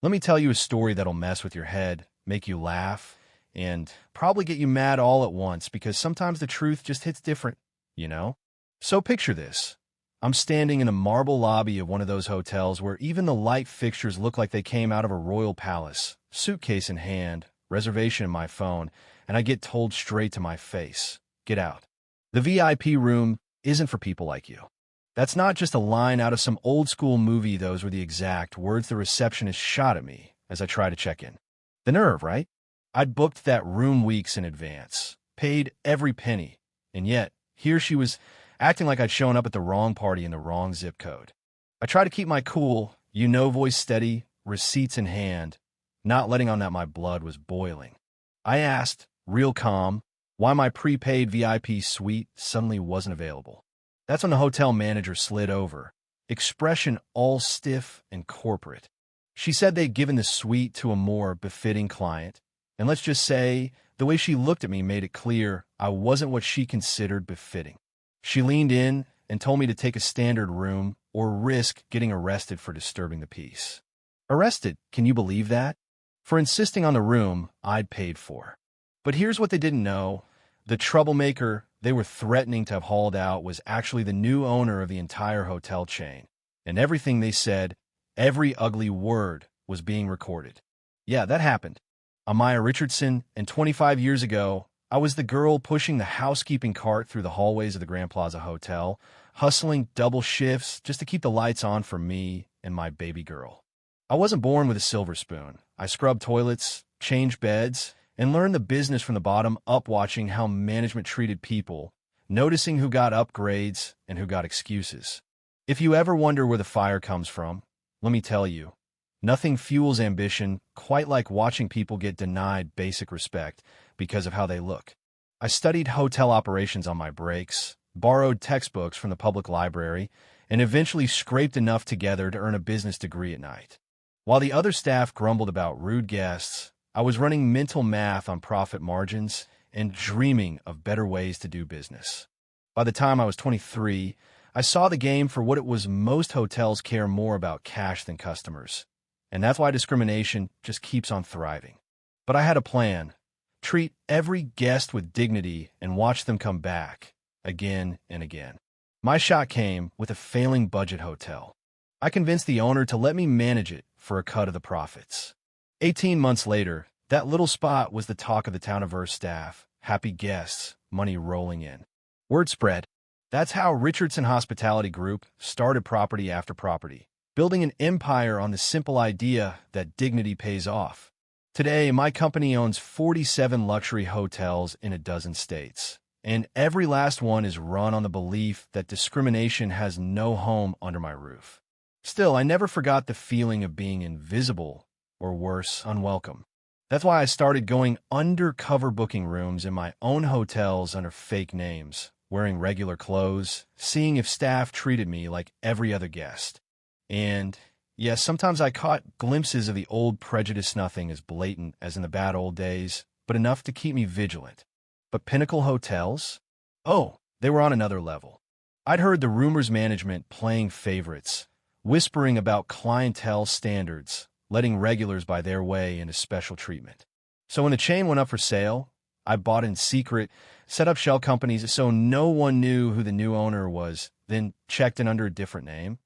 Let me tell you a story that'll mess with your head, make you laugh, and probably get you mad all at once because sometimes the truth just hits different, you know? So picture this. I'm standing in a marble lobby of one of those hotels where even the light fixtures look like they came out of a royal palace, suitcase in hand, reservation in my phone, and I get told straight to my face, get out. The VIP room isn't for people like you. That's not just a line out of some old school movie. Those were the exact words the receptionist shot at me as I tried to check in. The nerve, right? I'd booked that room weeks in advance, paid every penny, and yet here she was acting like I'd shown up at the wrong party in the wrong zip code. I tried to keep my cool, voice steady, receipts in hand, not letting on that my blood was boiling. I asked, real calm, why my prepaid VIP suite suddenly wasn't available. That's when the hotel manager slid over, expression all stiff and corporate. She said they'd given the suite to a more befitting client, and let's just say the way she looked at me made it clear I wasn't what she considered befitting. She leaned in and told me to take a standard room or risk getting arrested for disturbing the peace. Arrested, can you believe that? For insisting on the room I'd paid for. But here's what they didn't know. The troublemaker they were threatening to have hauled out was actually the new owner of the entire hotel chain. And everything they said, every ugly word, was being recorded. Yeah, that happened. I'm Maya Richardson, and 25 years ago, I was the girl pushing the housekeeping cart through the hallways of the Grand Plaza Hotel, hustling double shifts just to keep the lights on for me and my baby girl. I wasn't born with a silver spoon. I scrubbed toilets, changed beds, and learned the business from the bottom up, watching how management treated people, noticing who got upgrades and who got excuses. If you ever wonder where the fire comes from, let me tell you, nothing fuels ambition quite like watching people get denied basic respect because of how they look. I studied hotel operations on my breaks, borrowed textbooks from the public library, and eventually scraped enough together to earn a business degree at night. While the other staff grumbled about rude guests, I was running mental math on profit margins and dreaming of better ways to do business. By the time I was 23, I saw the game for what it was. Most hotels care more about cash than customers, and that's why discrimination just keeps on thriving. But I had a plan. Treat every guest with dignity and watch them come back, again and again. My shot came with a failing budget hotel. I convinced the owner to let me manage it for a cut of the profits. 18 months later, that little spot was the talk of the town. Diverse staff, happy guests, money rolling in. Word spread. That's how Richardson Hospitality Group started property after property, building an empire on the simple idea that dignity pays off. Today, my company owns 47 luxury hotels in a dozen states, and every last one is run on the belief that discrimination has no home under my roof. Still, I never forgot the feeling of being invisible, or worse, unwelcome. That's why I started going undercover, booking rooms in my own hotels under fake names, wearing regular clothes, seeing if staff treated me like every other guest. And yes, sometimes I caught glimpses of the old prejudice, nothing as blatant as in the bad old days, but enough to keep me vigilant. But Pinnacle Hotels? Oh, they were on another level. I'd heard the rumors, management playing favorites, whispering about clientele standards, letting regulars buy their way into special treatment. So when the chain went up for sale, I bought in secret, set up shell companies so no one knew who the new owner was, then checked in under a different name,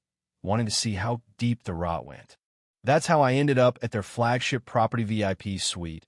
wanting to see how deep the rot went. That's how I ended up at their flagship property VIP suite,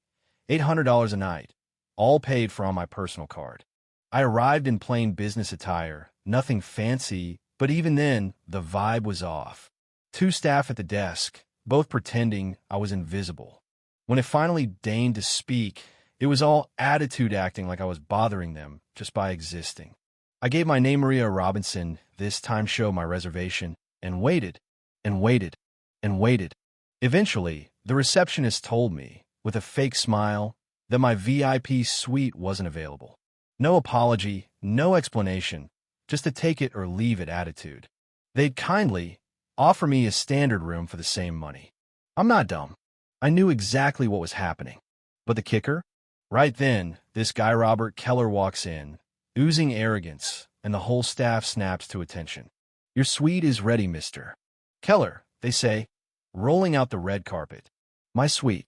$800 a night, all paid for on my personal card. I arrived in plain business attire, nothing fancy, but even then, the vibe was off. 2 staff at the desk, both pretending I was invisible. When I finally deigned to speak, it was all attitude, acting like I was bothering them just by existing. I gave my name, Maria Robinson, this time show my reservation, and waited, and waited, and waited. Eventually, the receptionist told me, with a fake smile, that my VIP suite wasn't available. No apology, no explanation, just a take it or leave it attitude. They'd kindly offer me a standard room for the same money. I'm not dumb. I knew exactly what was happening. But the kicker? Right then, this guy Robert Keller walks in, oozing arrogance, and the whole staff snaps to attention. Your suite is ready, Mr. Keller, they say, rolling out the red carpet. My suite.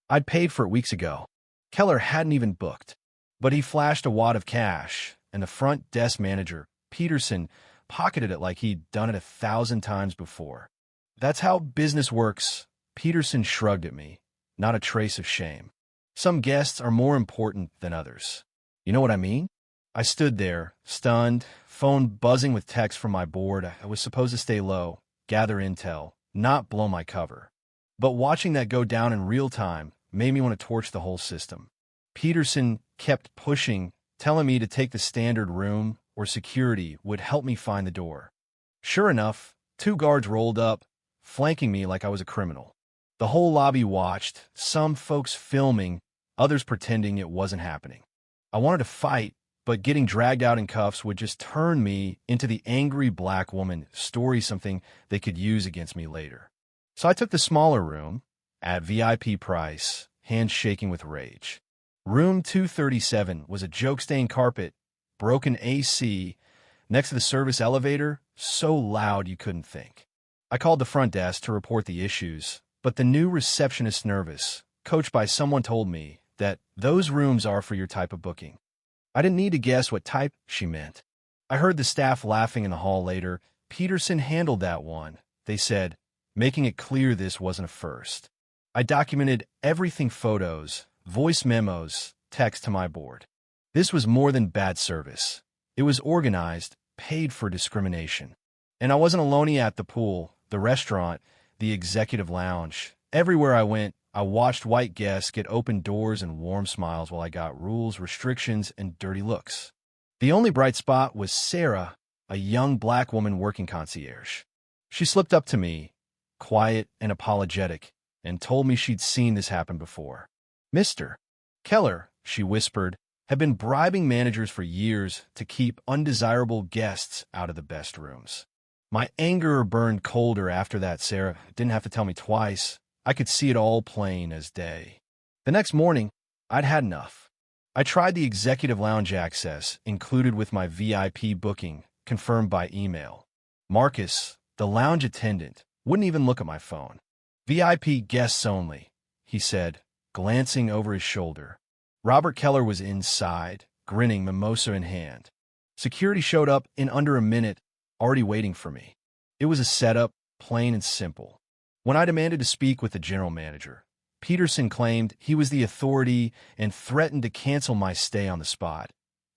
I'd paid for it weeks ago. Keller hadn't even booked. But he flashed a wad of cash, and the front desk manager, Peterson, pocketed it like he'd done it 1,000 times before. That's how business works. Peterson shrugged at me, not a trace of shame. Some guests are more important than others. You know what I mean? I stood there, stunned, phone buzzing with texts from my board. I was supposed to stay low, gather intel, not blow my cover. But watching that go down in real time made me want to torch the whole system. Peterson kept pushing, telling me to take the standard room or security would help me find the door. Sure enough, 2 guards rolled up, flanking me like I was a criminal. The whole lobby watched, some folks filming, others pretending it wasn't happening. I wanted to fight, but getting dragged out in cuffs would just turn me into the angry black woman, something they could use against me later. So I took the smaller room, at VIP price, hands shaking with rage. Room 237 was a joke-stained carpet, broken AC, next to the service elevator, so loud you couldn't think. I called the front desk to report the issues, but the new receptionist, nervous, coached by someone, told me that those rooms are for your type of booking. I didn't need to guess what type she meant. I heard the staff laughing in the hall later. Peterson handled that one, they said, making it clear this wasn't a first. I documented everything: photos, voice memos, text to my board. This was more than bad service. It was organized, paid for discrimination. And I wasn't alone at the pool, the restaurant, the executive lounge. Everywhere I went, I watched white guests get open doors and warm smiles while I got rules, restrictions, and dirty looks. The only bright spot was Sarah, a young black woman working concierge. She slipped up to me, quiet and apologetic, and told me she'd seen this happen before. Mr. Keller, she whispered, had been bribing managers for years to keep undesirable guests out of the best rooms. My anger burned colder after that. Sarah didn't have to tell me twice. I could see it all plain as day. The next morning, I'd had enough. I tried the executive lounge access, included with my VIP booking, confirmed by email. Marcus, the lounge attendant, wouldn't even look at my phone. VIP guests only, he said, glancing over his shoulder. Robert Keller was inside, grinning, mimosa in hand. Security showed up in under a minute, already waiting for me. It was a setup, plain and simple. When I demanded to speak with the general manager, Peterson claimed he was the authority and threatened to cancel my stay on the spot,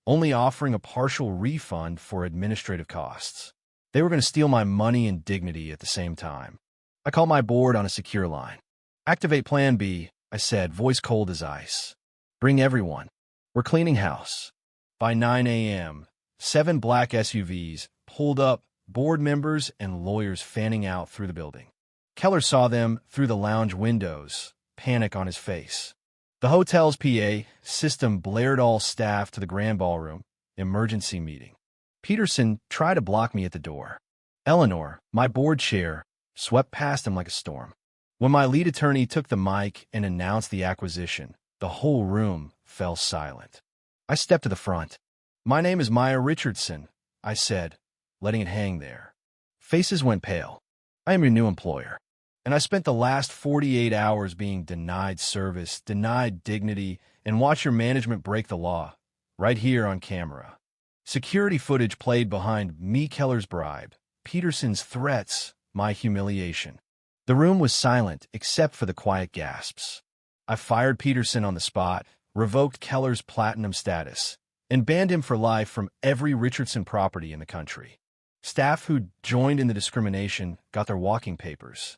only offering a partial refund for administrative costs. They were going to steal my money and dignity at the same time. I called my board on a secure line. Activate Plan B, I said, voice cold as ice. Bring everyone. We're cleaning house. By 9 a.m., 7 black SUVs pulled up, board members and lawyers fanning out through the building. Keller saw them through the lounge windows, panic on his face. The hotel's PA system blared all staff to the grand ballroom, emergency meeting. Peterson tried to block me at the door. Eleanor, my board chair, swept past him like a storm. When my lead attorney took the mic and announced the acquisition, the whole room fell silent. I stepped to the front. My name is Maya Richardson, I said, letting it hang there. Faces went pale. I am your new employer. And I spent the last 48 hours being denied service, denied dignity, and watch your management break the law, right here on camera. Security footage played behind me, Keller's bribe, Peterson's threats, my humiliation. The room was silent except for the quiet gasps. I fired Peterson on the spot, revoked Keller's platinum status, and banned him for life from every Richardson property in the country. Staff who joined in the discrimination got their walking papers.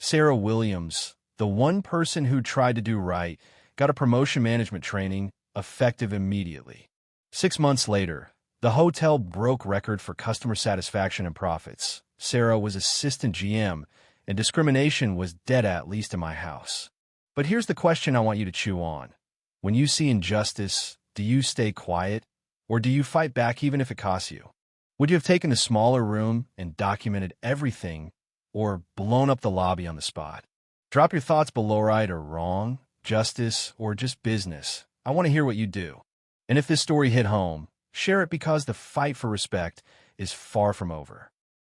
Sarah Williams, the one person who tried to do right, got a promotion management training, effective immediately. 6 months later, the hotel broke record for customer satisfaction and profits. Sarah was assistant GM, and discrimination was dead, at least in my house. But here's the question I want you to chew on. When you see injustice, do you stay quiet, or do you fight back even if it costs you? Would you have taken the smaller room and documented everything, or blown up the lobby on the spot? Drop your thoughts below. Right or wrong, justice, or just business. I want to hear what you do. And if this story hit home, share it, because the fight for respect is far from over.